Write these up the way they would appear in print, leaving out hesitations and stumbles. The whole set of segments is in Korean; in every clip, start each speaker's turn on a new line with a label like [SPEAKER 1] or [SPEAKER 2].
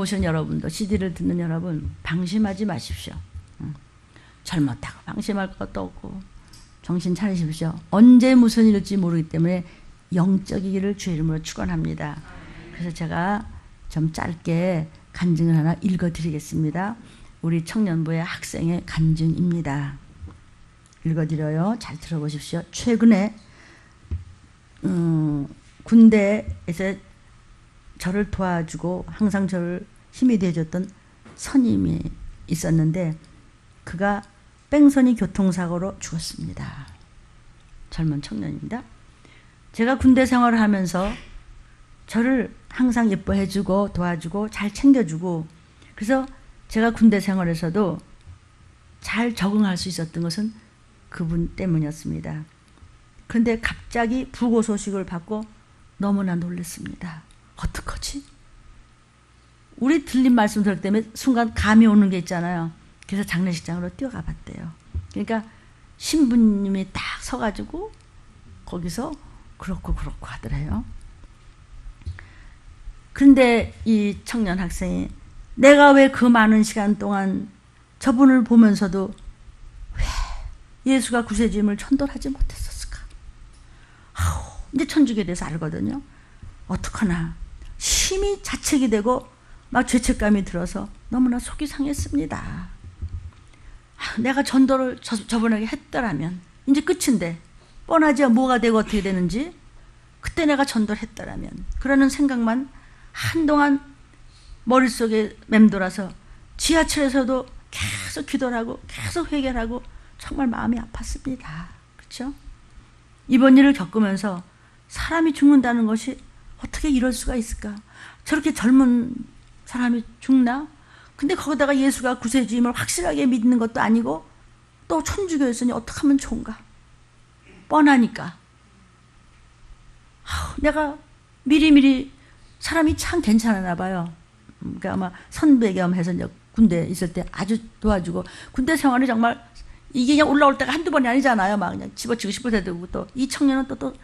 [SPEAKER 1] 오신 여러분도, CD를 듣는 여러분, 방심하지 마십시오. 젊었다고 방심할 것도 없고 정신 차리십시오. 언제 무슨 일일지 모르기 때문에 영적이기를 주의 이름으로 축원합니다. 그래서 제가 좀 짧게 간증을 하나 읽어드리겠습니다. 우리 청년부의 학생의 간증입니다. 읽어드려요. 잘 들어보십시오. 최근에 군대에서 저를 도와주고 항상 저를 힘이 되어줬던 선임이 있었는데 그가 뺑소니 교통사고로 죽었습니다. 젊은 청년입니다. 제가 군대 생활을 하면서 저를 항상 예뻐해주고 도와주고 잘 챙겨주고, 그래서 제가 군대 생활에서도 잘 적응할 수 있었던 것은 그분 때문이었습니다. 그런데 갑자기 부고 소식을 받고 너무나 놀랐습니다. 어떡하지? 우리 들린 말씀 들을 때문에 순간 감이 오는 게 있잖아요. 그래서 장례식장으로 뛰어가 봤대요. 그러니까 신부님이 딱 서가지고 거기서 그렇고 하더래요. 그런데 이 청년 학생이 내가 왜 그 많은 시간 동안 저분을 보면서도 왜 예수가 구세주임을 전도하지 못했었을까? 이제 천주교에 대해서 알거든요. 어떡하나 심히 자책이 되고 막 죄책감이 들어서 너무나 속이 상했습니다. 내가 전도를 저분에게 했더라면, 이제 끝인데 뻔하지 뭐가 되고 어떻게 되는지, 그때 내가 전도를 했더라면, 그러는 생각만 한동안 머릿속에 맴돌아서 지하철에서도 계속 기도를 하고 계속 회개를 하고 정말 마음이 아팠습니다. 그렇죠? 이번 일을 겪으면서 사람이 죽는다는 것이 어떻게 이럴 수가 있을까? 저렇게 젊은 사람이 죽나? 근데 거기다가 예수가 구세주임을 확실하게 믿는 것도 아니고 또 천주교였으니 어떻게 하면 좋은가? 뻔하니까. 내가 미리미리 사람이 참 괜찮았나 봐요. 그러니까 아마 선배 겸해서 이제 군대 있을 때 아주 도와주고, 군대 생활이 정말 이게 그냥 올라올 때가 한두 번이 아니잖아요. 막 그냥 집어치고 싶을 때도 있고, 또 이 청년은 또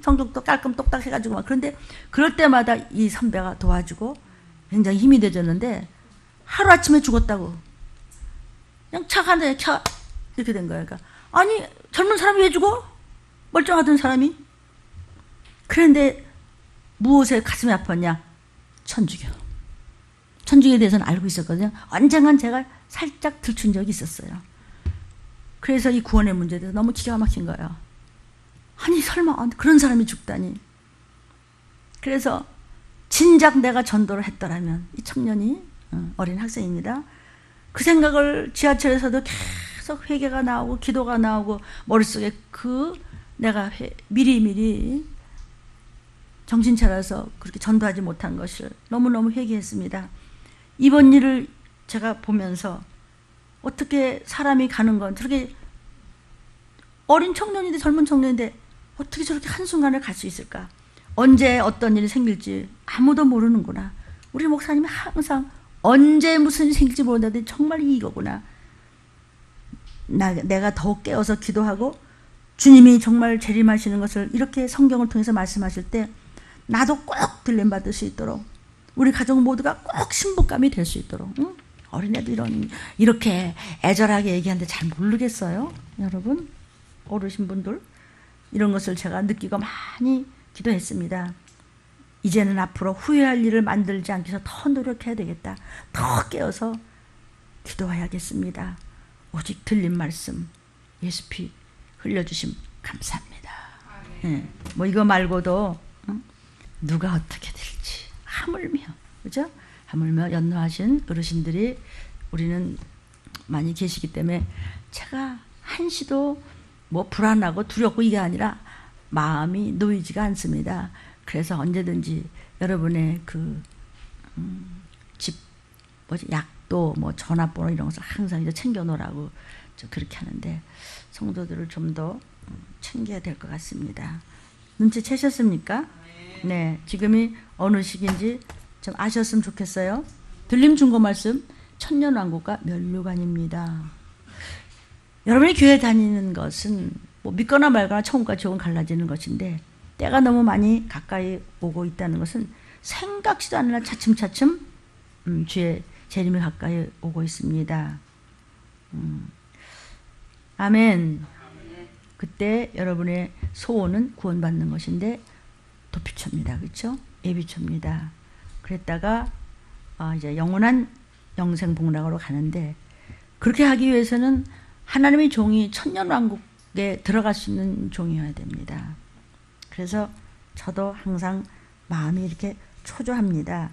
[SPEAKER 1] 성격도 깔끔 똑딱 해가지고 막. 그런데 그럴 때마다 이 선배가 도와주고 굉장히 힘이 되졌는데 하루아침에 죽었다고. 그냥 차가 한 대에 켜 이렇게 된 거예요. 그러니까 아니 젊은 사람이 왜 죽어? 멀쩡하던 사람이. 그런데 무엇에 가슴이 아팠냐? 천주교. 천주교에 대해서는 알고 있었거든요. 언젠간 제가 살짝 들춘 적이 있었어요. 그래서 이 구원의 문제에 대해서 너무 기가 막힌 거예요. 아니 설마 그런 사람이 죽다니. 그래서 진작 내가 전도를 했더라면, 이 청년이 어린 학생입니다. 그 생각을 지하철에서도 계속 회개가 나오고 기도가 나오고 머릿속에 내가 미리미리 정신 차려서 그렇게 전도하지 못한 것을 너무너무 회개했습니다. 이번 일을 제가 보면서 어떻게 사람이 가는 건 저렇게 어린 청년인데, 젊은 청년인데 어떻게 저렇게 한순간에 갈 수 있을까? 언제 어떤 일이 생길지 아무도 모르는구나. 우리 목사님이 항상 언제 무슨 일이 생길지 모른다더니 정말 이거구나. 내가 더욱 깨어서 기도하고 주님이 정말 재림하시는 것을 이렇게 성경을 통해서 말씀하실 때 나도 꼭 들림받을 수 있도록, 우리 가족 모두가 꼭 신부감이 될 수 있도록. 응? 어린애도 이렇게 애절하게 얘기하는데 잘 모르겠어요? 여러분, 어르신 분들, 이런 것을 제가 느끼고 많이 기도했습니다. 이제는 앞으로 후회할 일을 만들지 않기 위해서 더 노력해야 되겠다. 더 깨어서 기도해야겠습니다. 오직 들린 말씀, 예수 피 흘려주심 감사합니다. 네. 뭐 이거 말고도 누가 어떻게 될지 하물며, 그죠? 하물며 연로하신 어르신들이 우리는 많이 계시기 때문에 제가 한시도 뭐 불안하고 두렵고 이게 아니라 마음이 놓이지가 않습니다. 그래서 언제든지 여러분의 약도 뭐 전화번호 이런 것을 항상 이제 챙겨놓으라고 그렇게 하는데, 성도들을 좀 더 챙겨야 될 것 같습니다. 눈치채셨습니까? 네, 지금이 어느 시기인지 좀 아셨으면 좋겠어요. 들림 중고 말씀, 천년왕국과 면류관입니다. 여러분이 교회 다니는 것은 뭐 믿거나 말거나 천국과 지옥은 갈라지는 것인데, 때가 너무 많이 가까이 오고 있다는 것은 생각지도 않으나 차츰차츰 주의 재림이 가까이 오고 있습니다. 아멘. 그때 여러분의 소원은 구원받는 것인데 도피처입니다. 그렇죠? 예비처입니다. 그랬다가 이제 영원한 영생복락으로 가는데, 그렇게 하기 위해서는 하나님의 종이 천년왕국에 들어갈 수 있는 종이어야 됩니다. 그래서 저도 항상 마음이 이렇게 초조합니다.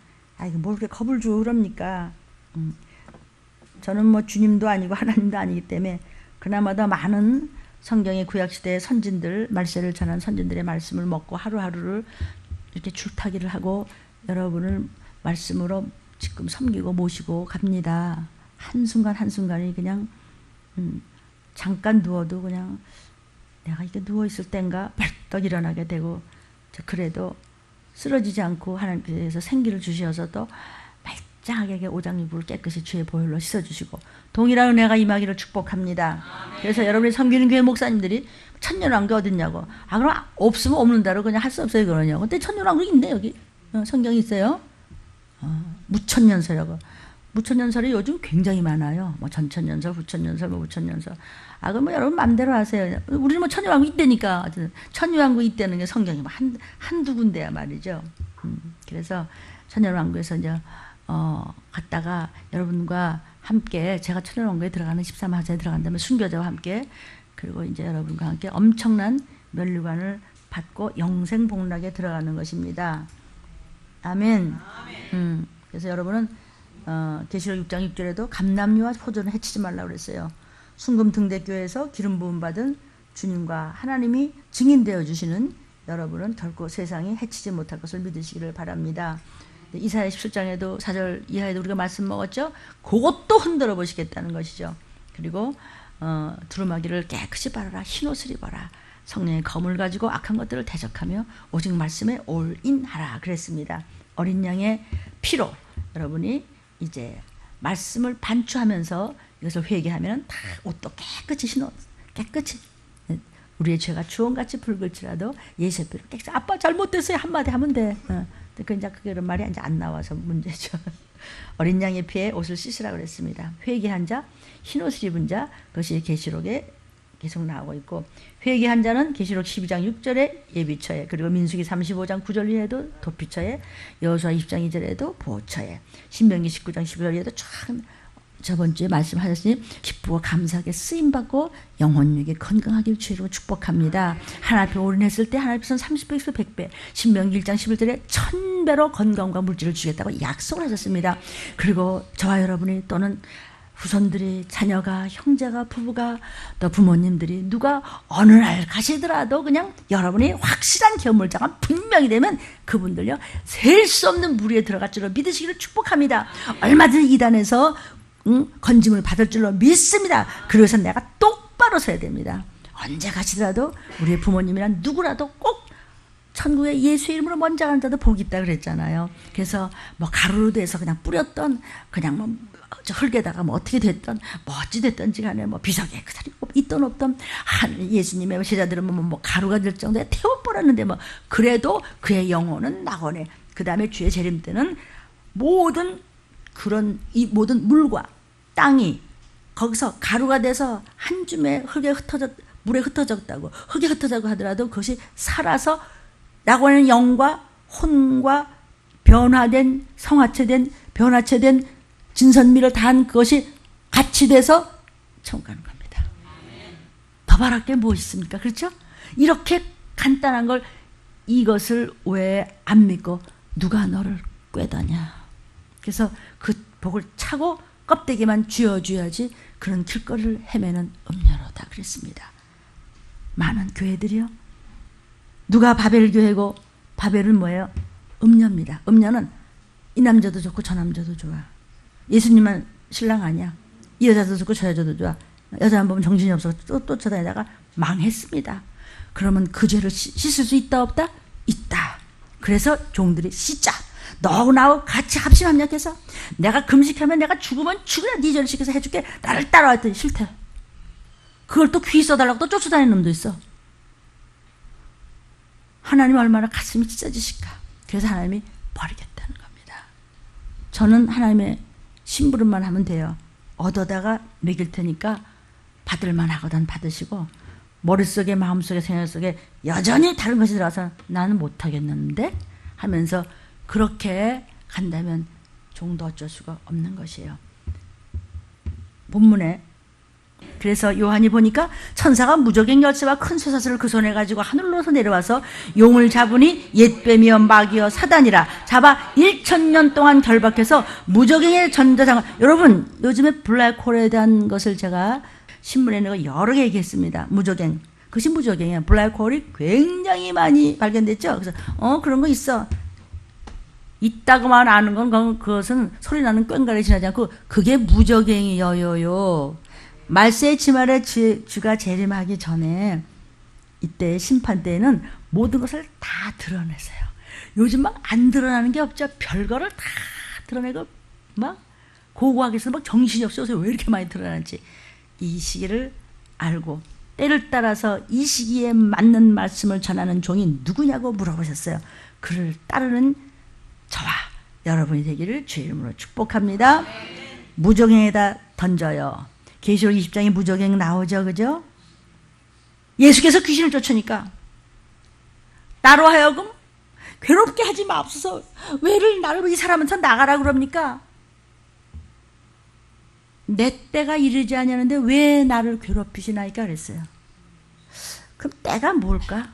[SPEAKER 1] 이거 뭘 그렇게 겁을 주고 그럽니까? 저는 뭐 주님도 아니고 하나님도 아니기 때문에 그나마 더 많은 성경의 구약시대의 선진들, 말세를 전한 선진들의 말씀을 먹고 하루하루를 이렇게 줄타기를 하고 여러분을 말씀으로 지금 섬기고 모시고 갑니다. 한순간 한순간이 그냥 잠깐 누워도 그냥 내가 이게 누워있을 땐가 벌떡 일어나게 되고, 그래도 쓰러지지 않고 하나님께서 생기를 주셔서 또 말짱하게 오장육부를 깨끗이 주의 보혈로 씻어주시고 동일한 은혜가 임하기를 축복합니다. 그래서 여러분이 섬기는 교회 목사님들이 천년왕국 어딨냐고, 그럼 없으면 없는 대로 그냥 할 수 없어요 그러냐고. 근데 천년왕국이 있네 여기. 성경이 있어요. 무천년설이라고. 무천년설이 요즘 굉장히 많아요. 뭐 전천년설, 부천년설, 뭐 무천년설. 그럼 뭐 여러분 마음대로 하세요. 우리는 뭐 천년왕국 있다니까. 천년왕국 있다는 게 성경이 뭐 한두 군데야 말이죠. 그래서 천년왕국에서 이제 갔다가 여러분과 함께, 제가 천년왕국에 들어가는 13화자에 들어간다면 순교자와 함께, 그리고 이제 여러분과 함께 엄청난 면류관을 받고 영생복락에 들어가는 것입니다. 아멘. 그래서 여러분은 계시록 6장 6절에도 감람류와 포도는 해치지 말라고 그랬어요. 순금 등대교회에서 기름 부음 받은 주님과 하나님이 증인되어 주시는 여러분은 결코 세상이 해치지 못할 것을 믿으시기를 바랍니다. 이사야 17장에도 4절 이하에도 우리가 말씀 먹었죠. 그것도 흔들어 보시겠다는 것이죠. 그리고 두루마기를 깨끗이 바르라, 흰옷을 입어라, 성령의 검을 가지고 악한 것들을 대적하며 오직 말씀에 올인하라 그랬습니다. 어린 양의 피로 여러분이 이제 말씀을 반추하면서 이것을 회개하면 다 옷도 깨끗이 신어, 깨끗이, 우리의 죄가 주홍같이 붉을지라도 예수의 피로 깨끗이, 아빠 잘못됐어요 한마디 하면 돼. 이제 그런 말이 이제 안 나와서 문제죠. 어린 양의 피에 옷을 씻으라 그랬습니다. 회개한 자, 흰 옷을 입은 자, 그것이 계시록에 계속 나오고 있고, 회개한 자는 계시록 12장 6절에 예비처에, 그리고 민수기 35장 9절에도 도피처에, 여호수아 20장 2절에도 보호처에, 신명기 19장 12절에도 참 저번 주에 말씀하셨으니 기쁘고 감사하게 쓰임받고 영혼육이 건강하게 주시고 축복합니다. 하나님 앞에 올인했을 때 하나님 앞에서는 30배, 100배, 신명기 1장 11절에 1000배로 건강과 물질을 주겠다고 약속을 하셨습니다. 그리고 저와 여러분이 또는 후손들이, 자녀가, 형제가, 부부가, 또 부모님들이 누가 어느 날 가시더라도 그냥 여러분이 확실한 견물자가 분명히 되면 그분들요 셀 수 없는 무리에 들어갈 줄로 믿으시기를 축복합니다. 얼마든지 이단에서 건짐을 받을 줄로 믿습니다. 그래서 내가 똑바로 서야 됩니다. 언제 가시더라도 우리의 부모님이란 누구라도 꼭 천국에 예수의 이름으로 먼저 가는 자도 복이 있다 그랬잖아요. 그래서 뭐 가루로 돼서 그냥 뿌렸던, 그냥 뭐 흙에다가 뭐 어떻게 됐던, 뭐 어찌 됐던지 간에 뭐 비석에 그 자리 있던 없던 예수님의 제자들은 뭐 가루가 될 정도에 태워버렸는데 뭐 그래도 그의 영혼은 낙원에, 그 다음에 주의 재림 때는 모든 그런 이 모든 물과 땅이 거기서 가루가 돼서 한 줌의 흙에 물에 흩어졌다고, 흙에 흩어졌다고 하더라도 그것이 살아서 낙원의 영과 혼과 변화된, 성화체된, 변화체된 진선미를 다한 그것이 같이 돼서 천국 가는 겁니다. 더 바랄 게 뭐 있습니까? 그렇죠? 이렇게 간단한 걸, 이것을 왜 안 믿고 누가 너를 꾀더냐. 그래서 그 복을 차고 껍데기만 쥐어줘야지 그런 길거리를 헤매는 음녀로다 그랬습니다. 많은 교회들이요, 누가 바벨 교회고, 바벨은 뭐예요? 음녀입니다. 음녀는 이 남자도 좋고 저 남자도 좋아. 예수님만 신랑 아니야. 이 여자도 좋고 저 여자도 좋아. 여자 한 번 정신이 없어서 또 쳐다니다가 망했습니다. 그러면 그 죄를 씻을 수 있다 없다? 있다. 그래서 종들이 씻자. 너하고 나하고 같이 합심합력해서 내가 금식하면 내가 죽으면 죽으라 네 죄를 씻겨서 해줄게. 나를 따라와 했더니 싫대. 그걸 또 귀 써달라고 또 쫓아다니는 놈도 있어. 하나님 얼마나 가슴이 찢어지실까. 그래서 하나님이 버리겠다는 겁니다. 저는 하나님의 심부름만 하면 돼요. 얻어다가 먹일 테니까 받을만 하거든 받으시고, 머릿속에 마음속에 생각 속에 여전히 다른 것이 들어와서 나는 못하겠는데 하면서 그렇게 간다면 종도 어쩔 수가 없는 것이에요. 본문에 그래서 요한이 보니까 천사가 무저갱 열쇠와 큰 쇠사슬을 그 손에 가지고 하늘로서 내려와서 용을 잡으니 옛뱀이여 마귀여 사단이라 잡아 1000년 동안 결박해서 무저갱의 전자장을. 여러분 요즘에 블랙홀에 대한 것을 제가 신문에 내가 여러 개 얘기했습니다. 무저갱, 그것이 무저갱이야. 블랙홀이 굉장히 많이 발견됐죠. 그래서 그런 거 있어. 있다고만 아는 건 그것은 소리 나는 꽹과를 지나지 않고 그게 무저갱이여요. 말세의 지말에 주가 재림하기 전에 이때 심판 때에는 모든 것을 다 드러내세요. 요즘 막 안 드러나는 게 없죠. 별거를 다 드러내고 막 고고하게 해서 막 정신이 없어서 왜 이렇게 많이 드러나는지 이 시기를 알고 때를 따라서 이 시기에 맞는 말씀을 전하는 종이 누구냐고 물어보셨어요. 그를 따르는 저와 여러분이 되기를 주의 이름으로 축복합니다. 무저갱에다 던져요. 계시록 20장에 무저갱 나오죠, 그죠? 예수께서 귀신을 쫓으니까 나로 하여금 괴롭게 하지 마옵소서. 왜를 나를 이 사람한테 나가라 그럽니까? 내 때가 이르지 아니하는데 왜 나를 괴롭히시나이까 그랬어요. 그럼 때가 뭘까?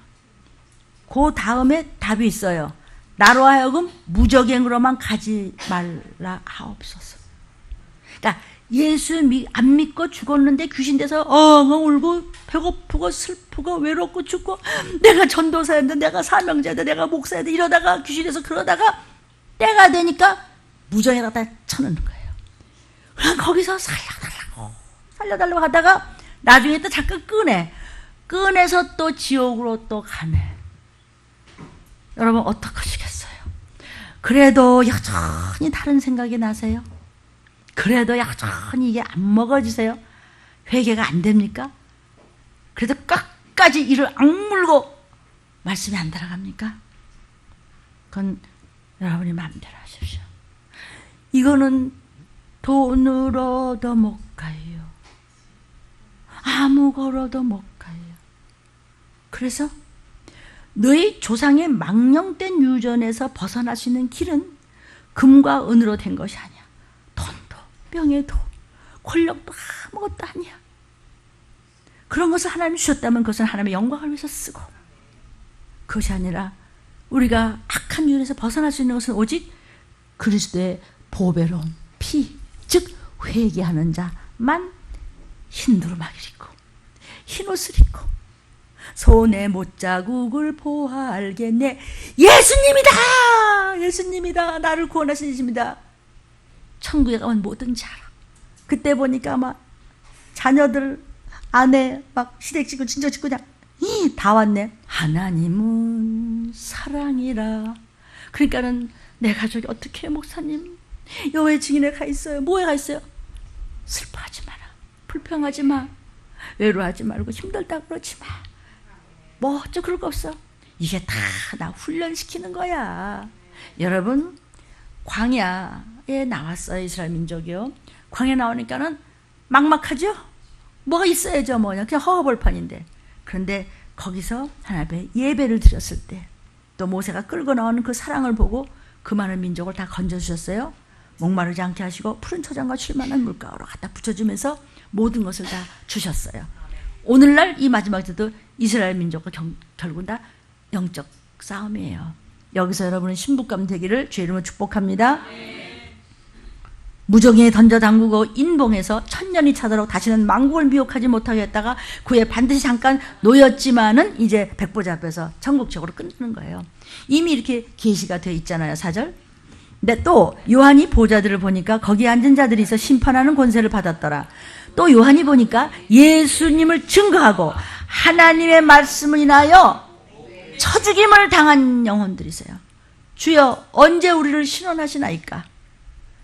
[SPEAKER 1] 그 다음에 답이 있어요. 나로 하여금 무저갱으로만 가지 말라 하옵소서. 그러니까 예수 안 믿고 죽었는데 귀신 돼서 엉엉 울고 배고프고 슬프고 외롭고 죽고 내가 전도사였는데 내가 사명자였는데 내가 목사였는데 이러다가 귀신에서 그러다가 때가 되니까 무저갱에다 쳐넣는 거예요. 그럼 거기서 살려달라고 하다가 나중에 또 잠깐 꺼내서 또 지옥으로 또 가네. 여러분 어떡하시겠어요? 그래도 여전히 다른 생각이 나세요? 그래도 여전히 이게 안 먹어지세요? 회개가 안 됩니까? 그래도 끝까지 이를 악물고 말씀이 안 들어갑니까? 그건 여러분이 마음대로 하십시오. 이거는 돈으로도 못 가요. 아무 거로도 못 가요. 그래서 너희 조상의 망령된 유전에서 벗어날 수 있는 길은 금과 은으로 된 것이 아니야. 돈도 명예도 권력도 아무것도 아니야. 그런 것을 하나님 주셨다면 그것은 하나님의 영광을 위해서 쓰고, 그것이 아니라 우리가 악한 유전에서 벗어날 수 있는 것은 오직 그리스도의 보배로운 피, 즉 회개하는 자만 흰 두루마기를 입고 흰 옷을 입고 손에 못자국을 보아 알겠네. 예수님이다! 예수님이다! 나를 구원하신 예수님이다! 천국에 가면 뭐든지 알아. 그때 보니까 아마 자녀들 아내 막 시댁 짓고 친척 짓고 그냥 다 왔네. 하나님은 사랑이라. 그러니까는 내 가족이 어떻게 해요, 목사님? 여호와의 증인에 가 있어요. 뭐에 가 있어요? 슬퍼하지 마라. 불평하지 마. 외로워하지 말고 힘들다 그러지 마. 뭐 어쩌 그럴 거 없어. 이게 다 나 훈련시키는 거야. 여러분 광야에 나왔어요. 이스라엘 민족이요. 광야에 나오니까는 막막하죠. 뭐가 있어야죠. 뭐냐 그냥 허허벌판인데. 그런데 거기서 하나님 앞에 예배를 드렸을 때 또 모세가 끌고 나오는 그 사랑을 보고 그 많은 민족을 다 건져주셨어요. 목마르지 않게 하시고 푸른 초장과 쉴만한 물가로 갖다 붙여주면서 모든 것을 다 주셨어요. 오늘날 이 마지막 때도 이스라엘 민족과 결국은 다 영적 싸움이에요. 여기서 여러분은 신부감 되기를 주의 이름으로 축복합니다. 무저갱에 던져 담그고 인봉해서 1000년이 차도록 다시는 만국을 미혹하지 못하게 했다가 그 후에 반드시 잠깐 놓였지만은 이제 백보자 앞에서 천국적으로 끝나는 거예요. 이미 이렇게 계시가 되어 있잖아요. 4절. 근데 또 요한이 보좌들을 보니까 거기 앉은 자들이 있어 심판하는 권세를 받았더라. 또 요한이 보니까 예수님을 증거하고 하나님의 말씀을 인하여 쳐죽임을 당한 영혼들이 있어요. 주여 언제 우리를 신원하시나이까?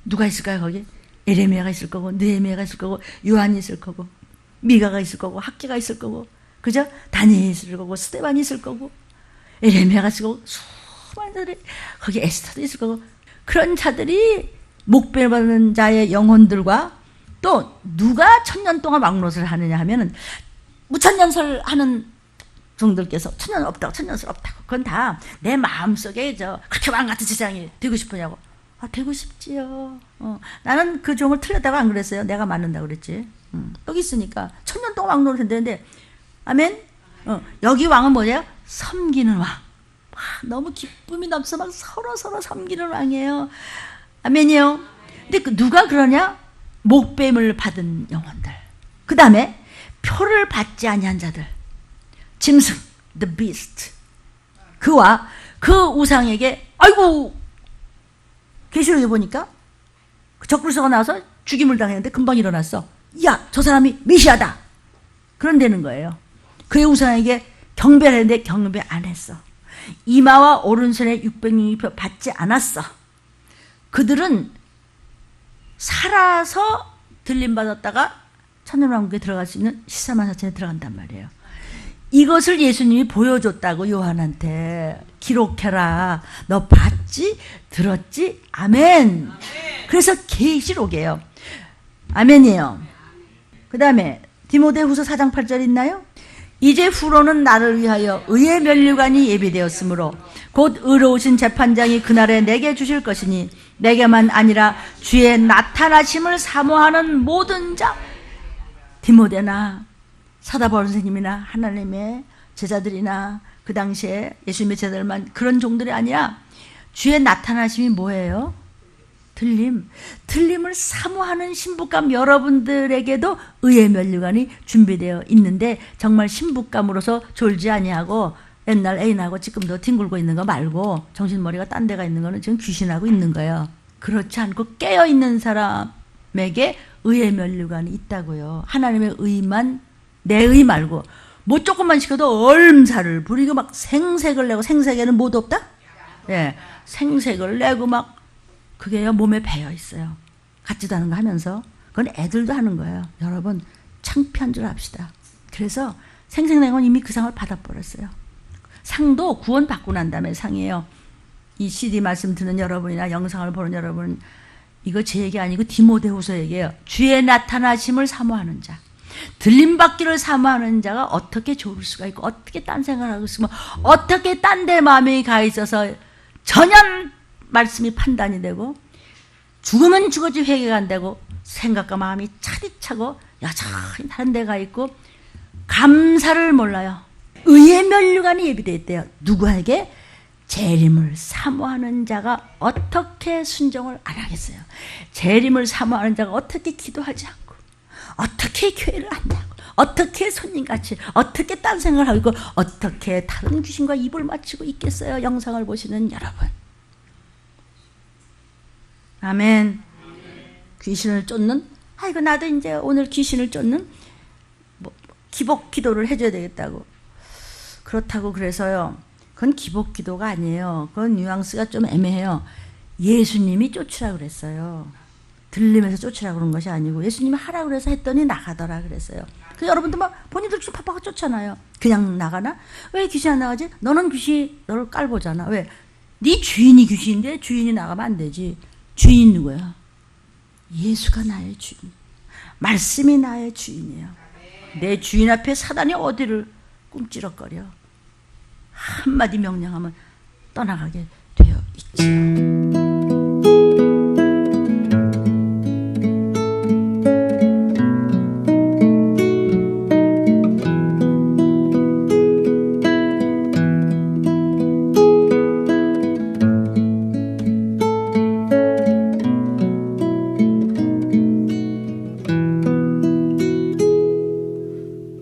[SPEAKER 1] 누가 있을까요 거기? 에레미야가 있을 거고 느헤미야가 있을 거고 요한이 있을 거고 미가가 있을 거고 학개가 있을 거고 그죠? 다니엘이 있을 거고 스데반이 있을 거고 에레미야가 있을 거고 수많은 자들이 거기 에스더도 있을 거고 그런 자들이 목배 받는 자의 영혼들과 또 누가 천년 동안 왕노릇을 하느냐 하면은 무천년설 하는 종들께서 천년 없다고 천년설 없다고 그건 다 내 마음속에 그렇게 왕 같은 제사장이 되고 싶으냐고. 되고 싶지요. 나는 그 종을 틀렸다고 안 그랬어요. 내가 맞는다고 그랬지. 여기 있으니까 천년 동안 왕노릇 한다는데 아멘. 여기 왕은 뭐예요? 섬기는 왕. 너무 기쁨이 넘쳐 막 서로 섬기는 왕이에요. 아멘이요. 근데 누가 그러냐? 목뱀을 받은 영혼들. 그 다음에 표를 받지 아니한 자들. 짐승, the beast. 그와 그 우상에게 아이고 계시록에 보니까 적불서가 나와서 죽임을 당했는데 금방 일어났어. 야, 저 사람이 메시아다. 그런다는 거예요. 그의 우상에게 경배를 했는데 경배 안 했어. 이마와 오른손에 600명 받지 않았어. 그들은 살아서 들림받았다가 천년왕국에 들어갈 수 있는 14만 4천에 들어간단 말이에요. 이것을 예수님이 보여줬다고 요한한테. 기록해라. 너 봤지? 들었지? 아멘. 그래서 계시록이에요. 아멘이에요. 그 다음에 디모데후서 4장 8절 있나요? 이제 후로는 나를 위하여 의의 면류관이 예비되었으므로 곧 의로우신 재판장이 그날에 내게 주실 것이니 내게만 아니라 주의 나타나심을 사모하는 모든 자. 디모데나 사도 바울 선생님이나 하나님의 제자들이나 그 당시에 예수님의 제자들만 그런 종들이 아니라 주의 나타나심이 뭐예요? 들림을 사모하는 신부감 여러분들에게도 의의 면류관이 준비되어 있는데 정말 신부감으로서 졸지 아니하고 옛날 애인하고 지금도 뒹굴고 있는 거 말고 정신머리가 딴 데가 있는 거는 지금 귀신하고 있는 거예요. 그렇지 않고 깨어있는 사람에게 의의 면류관이 있다고요. 하나님의 의만, 내 의 말고 뭐 조금만 시켜도 얼음살을 부리고 막 생색을 내고, 생색에는 뭐도 없다? 예, 생색을 내고 막 그게요 몸에 배어 있어요. 같지도 않은 거 하면서. 그건 애들도 하는 거예요. 여러분 창피한 줄 압시다. 그래서 생색내고는 이미 그 상을 받아버렸어요. 상도 구원받고 난 다음에 상이에요. 이 CD 말씀 듣는 여러분이나 영상을 보는 여러분, 이거 제 얘기 아니고 디모데후서 얘기예요. 주의 나타나심을 사모하는 자, 들림받기를 사모하는 자가 어떻게 좋을 수가 있고, 어떻게 딴 생각을 하고 있으면, 어떻게 딴 데 마음이 가 있어서 전혀 말씀이 판단이 되고, 죽으면 죽었지 회개가 안 되고, 생각과 마음이 차디차고 여전히 다른 데 가 있고 감사를 몰라요. 의의 면류관이 예비되어 있대요. 누구에게? 재림을 사모하는 자가 어떻게 순종을 안 하겠어요? 재림을 사모하는 자가 어떻게 기도하지 않고, 어떻게 교회를 안 나고, 어떻게 손님같이, 어떻게 딴 생각을 하고 있고, 어떻게 다른 귀신과 입을 맞추고 있겠어요? 영상을 보시는 여러분. 아멘. 귀신을 쫓는, 아이고 나도 이제 오늘 귀신을 쫓는 기복 기도를 해줘야 되겠다고. 그렇다고 그래서요, 그건 기복 기도가 아니에요. 그건 뉘앙스가 좀 애매해요. 예수님이 쫓으라 그랬어요. 들리면서 쫓으라 그런 것이 아니고, 예수님이 하라 그래서 했더니 나가더라 그랬어요. 그래서 여러분도 막 본인들 귀신 팍팍 쫓잖아요. 그냥 나가나? 왜 귀신 안 나가지? 너는 귀신 너를 깔보잖아. 왜? 네 주인이 귀신인데 주인이 나가면 안 되지. 주인이 누구야? 예수가 나의 주인. 말씀이 나의 주인이에요. 내 주인 앞에 사단이 어디를 꿈찌럭거려. 한마디 명령하면 떠나가게 되어 있지요.